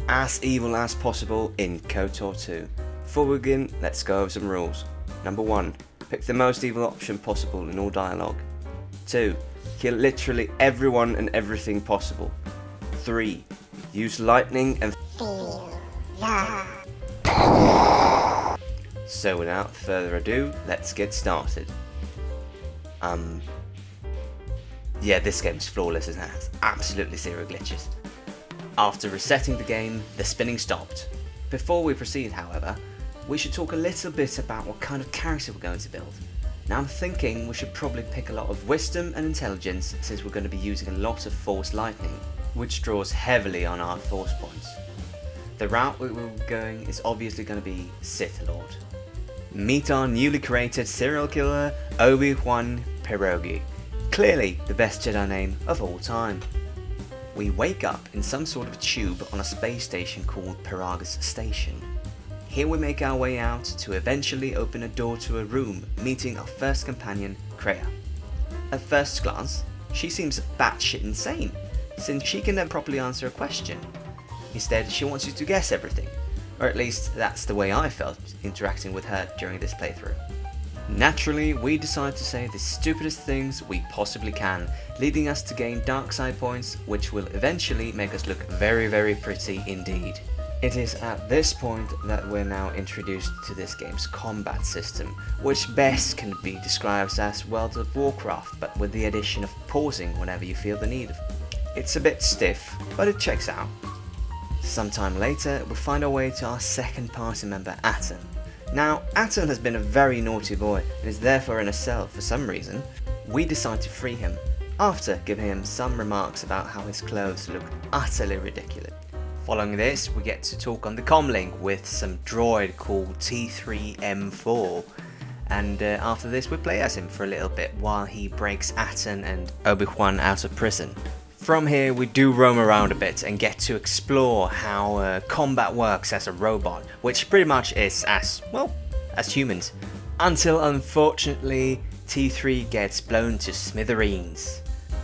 as evil as possible in Kotor 2. Before we begin, let's go over some rules. Number 1. Pick the most evil option possible in all dialogue. 2. Kill literally everyone and everything possible. 3. Use lightning and So without further ado, let's get started. Yeah, this game's flawless, isn't it? It's absolutely zero glitches. After resetting the game, the spinning stopped. Before we proceed, however, we should talk a little bit about what kind of character we're going to build. Now I'm thinking we should probably pick a lot of wisdom and intelligence, since we're going to be using a lot of force lightning, which draws heavily on our force points. The route we will be going is obviously going to be Sith Lord. Meet our newly created serial killer, Obi-Wan Pierogi. Clearly the best Jedi name of all time. We wake up in some sort of tube on a space station called Paragus Station. Here we make our way out to eventually open a door to a room, meeting our first companion, Kreia. At first glance, she seems batshit insane, since she can never properly answer a question. Instead, she wants you to guess everything, or at least that's the way I felt interacting with her during this playthrough. Naturally, we decide to say the stupidest things we possibly can, leading us to gain dark side points, which will eventually make us look very, very pretty indeed. It is at this point that we're now introduced to this game's combat system, which best can be described as World of Warcraft, but with the addition of pausing whenever you feel the need. It's a bit stiff, but it checks out. Sometime later, we find our way to our second party member, Atten. Now, Atten has been a very naughty boy and is therefore in a cell for some reason. We decide to free him, after giving him some remarks about how his clothes look utterly ridiculous. Following this, we get to talk on the comlink with some droid called T3M4, and after this we play as him for a little bit while he breaks Atten and Obi-Wan out of prison. From here we do roam around a bit and get to explore how combat works as a robot, which pretty much is as humans, until unfortunately T3 gets blown to smithereens.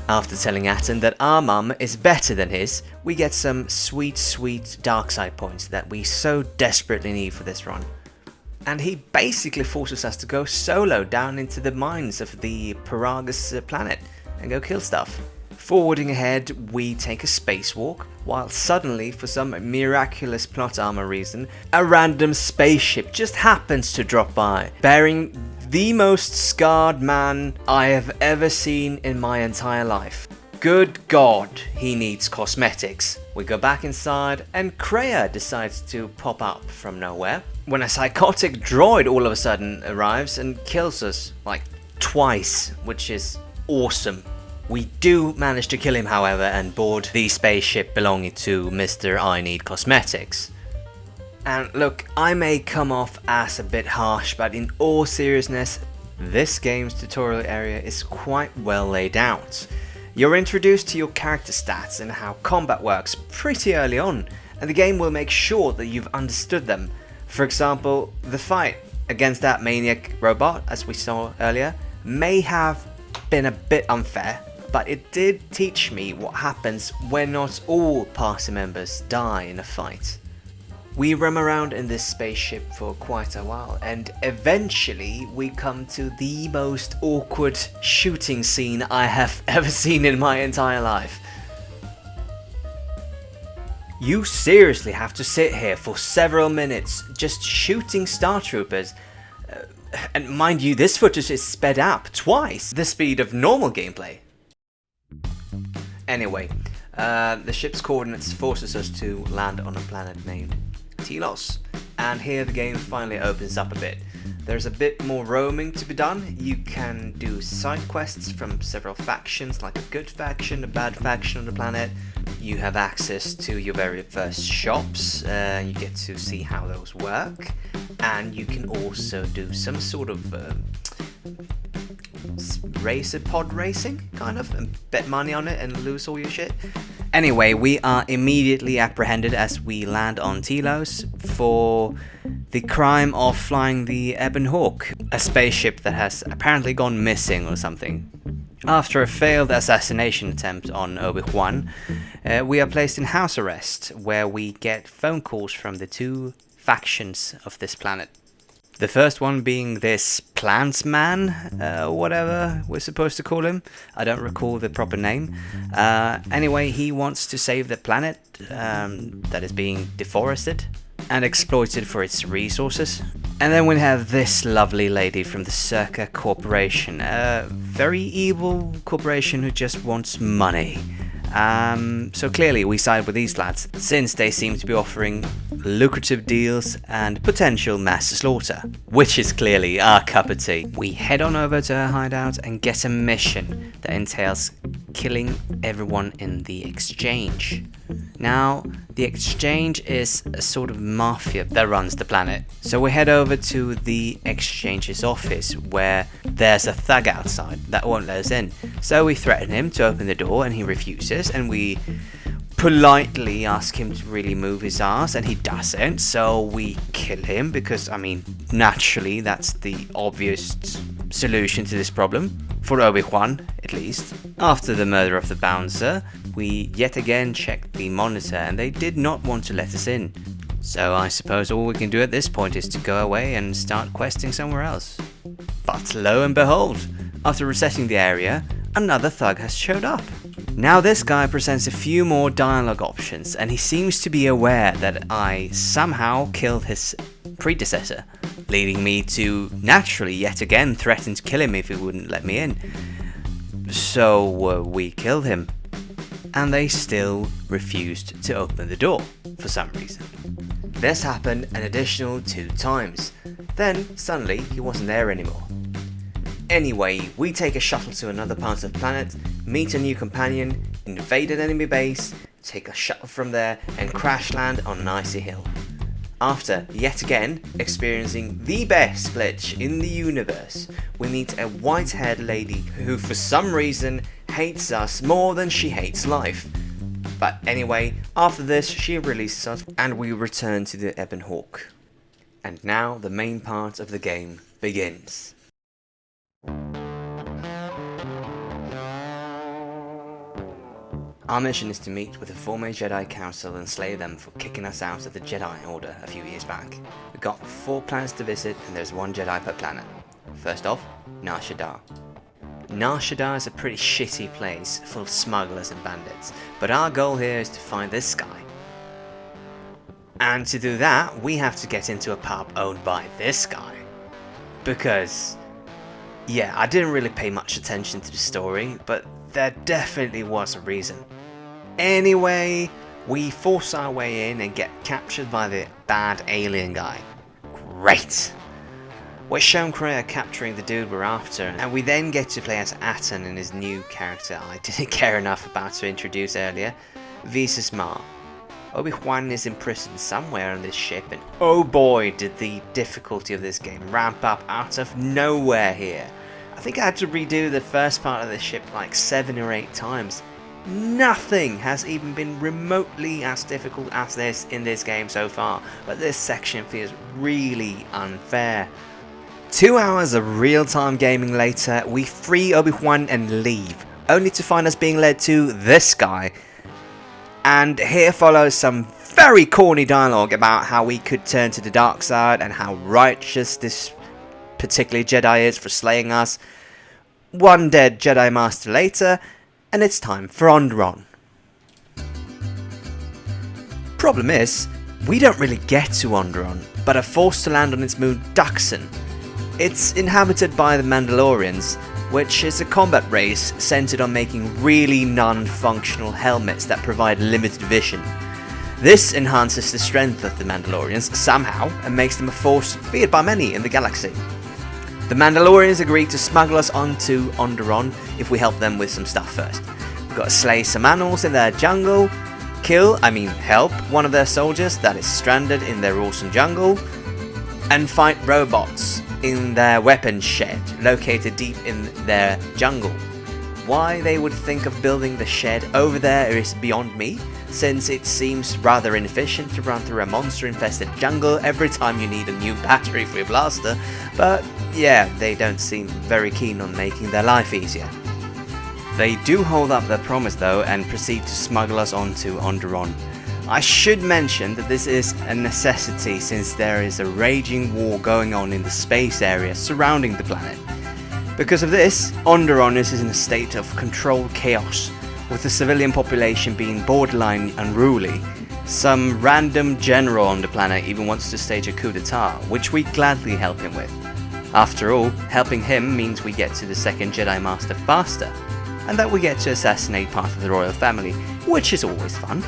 After telling Atten that our mum is better than his, we get some sweet dark side points that we so desperately need for this run. And he basically forces us to go solo down into the mines of the Paragus planet and go kill stuff. Forwarding ahead, we take a spacewalk, while suddenly, for some miraculous plot armor reason, a random spaceship just happens to drop by, bearing the most scarred man I have ever seen in my entire life. Good God, he needs cosmetics. We go back inside and Kreia decides to pop up from nowhere, when a psychotic droid all of a sudden arrives and kills us, like, twice, which is awesome. We do manage to kill him, however, and board the spaceship belonging to Mr. I Need Cosmetics. And look, I may come off as a bit harsh, but in all seriousness, this game's tutorial area is quite well laid out. You're introduced to your character stats and how combat works pretty early on, and the game will make sure that you've understood them. For example, the fight against that maniac robot, as we saw earlier, may have been a bit unfair, but it did teach me what happens when not all party members die in a fight. We roam around in this spaceship for quite a while, and eventually we come to the most awkward shooting scene I have ever seen in my entire life. You seriously have to sit here for several minutes just shooting Star Troopers. And mind you, this footage is sped up twice the speed of normal gameplay. Anyway, the ship's coordinates forces us to land on a planet named Telos, and here the game finally opens up a bit. There's a bit more roaming to be done. You can do side quests from several factions, like a good faction, a bad faction on the planet. You have access to your very first shops, you get to see how those work, and you can also do some sort of pod racing, kind of, and bet money on it and lose all your shit. Anyway, we are immediately apprehended as we land on Telos for the crime of flying the Ebon Hawk, a spaceship that has apparently gone missing or something. After a failed assassination attempt on Obi-Wan, we are placed in house arrest, where we get phone calls from the two factions of this planet. The first one being this plant man, whatever we're supposed to call him. I don't recall the proper name. Anyway, he wants to save the planet that is being deforested and exploited for its resources. And then we have this lovely lady from the Circa Corporation, a very evil corporation who just wants money. So clearly we side with these lads, since they seem to be offering lucrative deals and potential mass slaughter, which is clearly our cup of tea. We head on over to her hideout and get a mission that entails killing everyone in the exchange. Now, the exchange is a sort of mafia that runs the planet. So we head over to the exchange's office, where there's a thug outside that won't let us in. So we threaten him to open the door and he refuses, and we politely ask him to really move his ass, and he doesn't. So we kill him because, I mean, naturally that's the obvious solution to this problem. For Obi-Wan, at least. After the murder of the bouncer, we yet again checked the monitor and they did not want to let us in. So I suppose all we can do at this point is to go away and start questing somewhere else. But lo and behold, after resetting the area, another thug has showed up. Now this guy presents a few more dialogue options, and he seems to be aware that I somehow killed his predecessor, leading me to naturally yet again threaten to kill him if he wouldn't let me in. So we killed him, and they still refused to open the door for some reason. This happened an additional 2 times. Then suddenly he wasn't there anymore. Anyway, we take a shuttle to another part of the planet, meet a new companion, invade an enemy base, take a shuttle from there, and crash land on an icy hill. After, yet again, experiencing the best glitch in the universe, we meet a white-haired lady who for some reason hates us more than she hates life. But anyway, after this she releases us and we return to the Ebon Hawk. And now the main part of the game begins. Our mission is to meet with the former Jedi Council and slay them for kicking us out of the Jedi Order a few years back. We've got 4 planets to visit and there's 1 Jedi per planet. First off, Nar Shaddaa. Nar Shaddaa is a pretty shitty place full of smugglers and bandits, but our goal here is to find this guy. And to do that, we have to get into a pub owned by this guy. Because, yeah, I didn't really pay much attention to the story, but there definitely was a reason. Anyway, we force our way in and get captured by the bad alien guy. Great! We're shown Kreia capturing the dude we're after, and we then get to play as Atton and his new character I didn't care enough about to introduce earlier, Visas Mar. Obi-Wan is imprisoned somewhere on this ship, and oh boy did the difficulty of this game ramp up out of nowhere here. I think I had to redo the first part of this ship like 7 or 8 times. Nothing has even been remotely as difficult as this in this game so far, but this section feels really unfair. 2 hours of real-time gaming later, we free Obi-Wan and leave, only to find us being led to this guy. And here follows some very corny dialogue about how we could turn to the dark side and how righteous this particular Jedi is for slaying us. 1 dead Jedi Master later, and it's time for Onderon. Problem is, we don't really get to Onderon, but are forced to land on its moon Duxon. It's inhabited by the Mandalorians, which is a combat race centered on making really non-functional helmets that provide limited vision. This enhances the strength of the Mandalorians somehow and makes them a force feared by many in the galaxy. The Mandalorians agree to smuggle us onto Onderon if we help them with some stuff first. We've got to slay some animals in their jungle, help one of their soldiers that is stranded in their awesome jungle, and fight robots in their weapons shed located deep in their jungle. Why they would think of building the shed over there is beyond me, since it seems rather inefficient to run through a monster-infested jungle every time you need a new battery for your blaster, but yeah, they don't seem very keen on making their life easier. They do hold up their promise though and proceed to smuggle us onto Onderon. I should mention that this is a necessity since there is a raging war going on in the space area surrounding the planet. Because of this, Onderon is in a state of controlled chaos, with the civilian population being borderline unruly. Some random general on the planet even wants to stage a coup d'etat, which we gladly help him with. After all, helping him means we get to the second Jedi Master faster, and that we get to assassinate part of the royal family, which is always fun.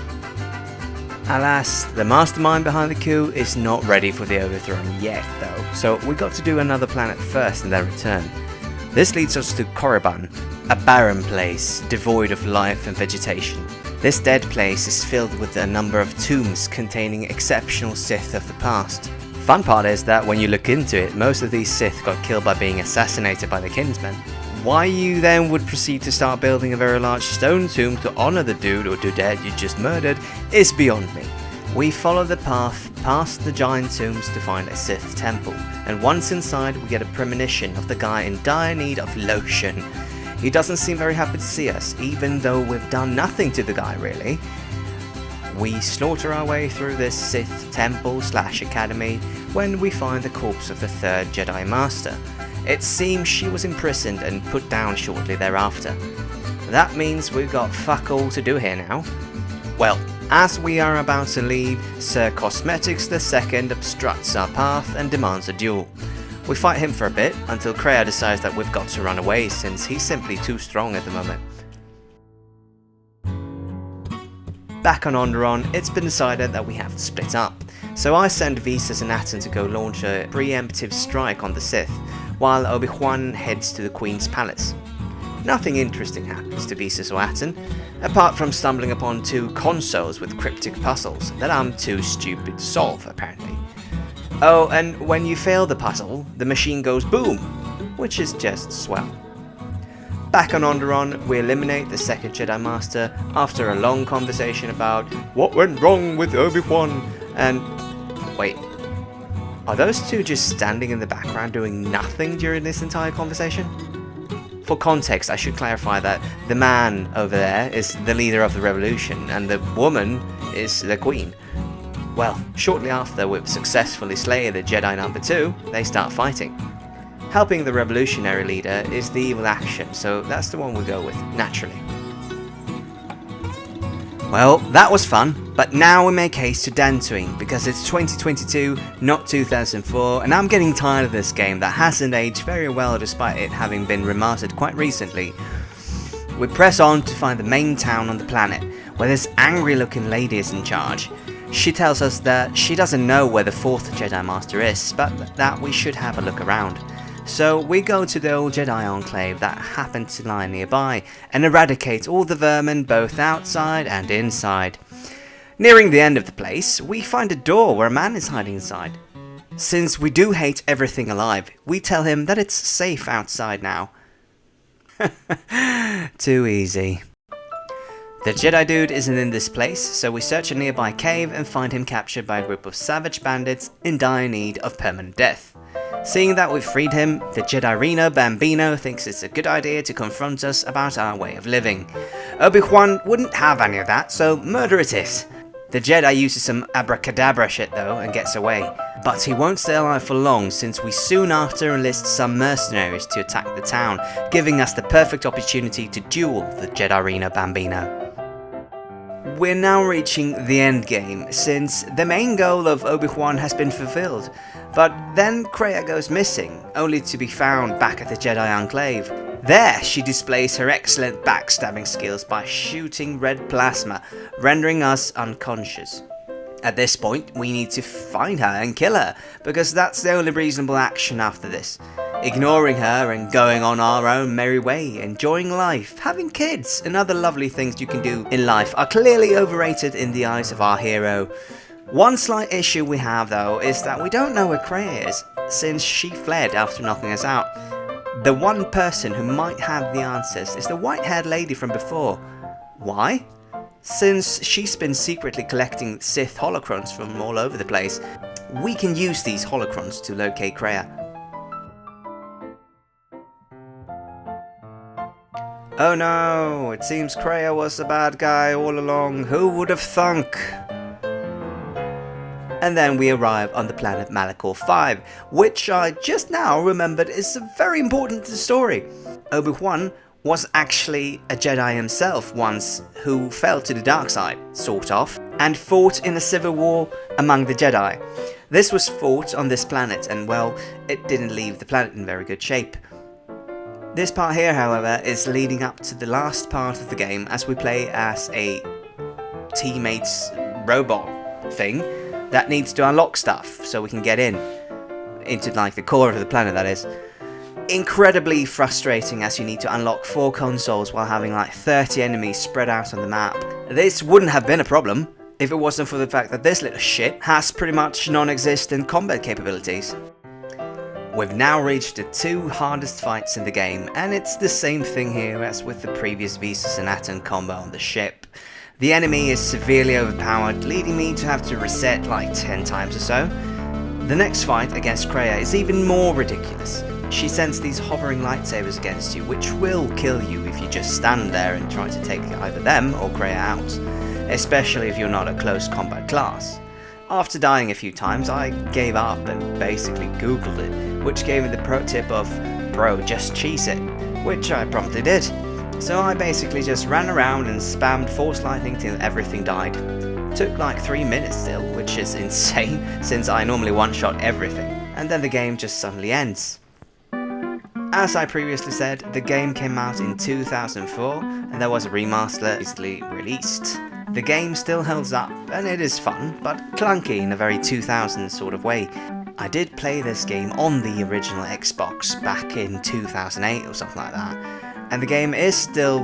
Alas, the mastermind behind the coup is not ready for the overthrow yet though, so we got to do another planet first and then return. This leads us to Korriban, a barren place devoid of life and vegetation. This dead place is filled with a number of tombs containing exceptional Sith of the past. Fun part is that when you look into it, most of these Sith got killed by being assassinated by the kinsmen. Why you then would proceed to start building a very large stone tomb to honour the dude or dudette you just murdered is beyond me. We follow the path past the giant tombs to find a Sith temple, and once inside we get a premonition of the guy in dire need of lotion. He doesn't seem very happy to see us, even though we've done nothing to the guy really. We slaughter our way through this Sith temple / academy when we find the corpse of the third Jedi Master. It seems she was imprisoned and put down shortly thereafter. That means we've got fuck all to do here now. Well, as we are about to leave, Sir Cosmetics II obstructs our path and demands a duel. We fight him for a bit until Kreia decides that we've got to run away since he's simply too strong at the moment. Back on Onderon, it's been decided that we have to split up, so I send Visas and Atton to go launch a preemptive strike on the Sith, while Obi-Wan heads to the Queen's palace. Nothing interesting happens to Visas or Atton, apart from stumbling upon two consoles with cryptic puzzles that I'm too stupid to solve, apparently. Oh, and when you fail the puzzle, the machine goes boom, which is just swell. Back on Onderon, we eliminate the second Jedi Master after a long conversation about what went wrong with Obi-Wan and... wait, are those two just standing in the background doing nothing during this entire conversation? For context, I should clarify that the man over there is the leader of the revolution and the woman is the queen. Well, shortly after we've successfully slayed the Jedi number 2, they start fighting. Helping the revolutionary leader is the evil action, so that's the one we go with, naturally. Well, that was fun, but now we make haste to Dantooine, because it's 2022, not 2004, and I'm getting tired of this game that hasn't aged very well despite it having been remastered quite recently. We press on to find the main town on the planet, where this angry looking lady is in charge. She tells us that she doesn't know where the 4th Jedi Master is, but that we should have a look around. So we go to the old Jedi enclave that happened to lie nearby and eradicate all the vermin both outside and inside. Nearing the end of the place, we find a door where a man is hiding inside. Since we do hate everything alive, we tell him that it's safe outside now. Too easy. The Jedi dude isn't in this place, so we search a nearby cave and find him captured by a group of savage bandits in dire need of permanent death. Seeing that we've freed him, the Jedi Bambino thinks it's a good idea to confront us about our way of living. Obi-Wan wouldn't have any of that, so murder it is. The Jedi uses some abracadabra shit though and gets away, but he won't stay alive for long since we soon after enlist some mercenaries to attack the town, giving us the perfect opportunity to duel the Jedi Bambino. We're now reaching the end game, since the main goal of Obi-Wan has been fulfilled, but then Kreia goes missing, only to be found back at the Jedi Enclave. There she displays her excellent backstabbing skills by shooting red plasma, rendering us unconscious. At this point, we need to find her and kill her, because that's the only reasonable action after this. Ignoring her and going on our own merry way, enjoying life, having kids, and other lovely things you can do in life are clearly overrated in the eyes of our hero. One slight issue we have though is that we don't know where Kreia is, since she fled after knocking us out. The one person who might have the answers is the white-haired lady from before. Why? Since she's been secretly collecting Sith holocrons from all over the place, we can use these holocrons to locate Kreia. Oh no, it seems Kreia was the bad guy all along. Who would have thunk? And then we arrive on the planet Malachor 5, which I just now remembered is very important to the story. Obi-Wan was actually a Jedi himself once who fell to the dark side, sort of, and fought in a civil war among the Jedi. This was fought on this planet, and well, it didn't leave the planet in very good shape. This part here, however, is leading up to the last part of the game as we play as a teammate's robot thing that needs to unlock stuff so we can get into like the core of the planet, that is. Incredibly frustrating as you need to unlock 4 consoles while having like 30 enemies spread out on the map. This wouldn't have been a problem if it wasn't for the fact that this little shit has pretty much non-existent combat capabilities. We've now reached the 2 hardest fights in the game, and it's the same thing here as with the previous Visas and Atom combo on the ship. The enemy is severely overpowered, leading me to have to reset like 10 times or so. The next fight against Kreia is even more ridiculous. She sends these hovering lightsabers against you, which will kill you if you just stand there and try to take either them or Kreia out, especially if you're not a close combat class. After dying a few times, I gave up and basically googled it, which gave me the pro tip of, bro, just cheese it, which I promptly did. So I basically just ran around and spammed Force Lightning till everything died. Took like 3 minutes still, which is insane since I normally one-shot everything, and then the game just suddenly ends. As I previously said, the game came out in 2004 and there was a remaster recently released. The game still holds up and it is fun, but clunky in a very 2000s sort of way. I did play this game on the original Xbox back in 2008 or something like that, and the game is still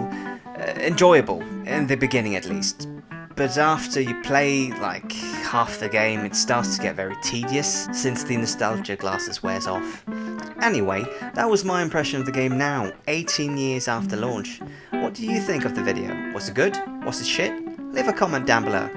enjoyable, in the beginning at least. But after you play like half the game, it starts to get very tedious since the nostalgia glasses wears off. Anyway, that was my impression of the game now, 18 years after launch. What do you think of the video? Was it good? Was it shit? Leave a comment down below.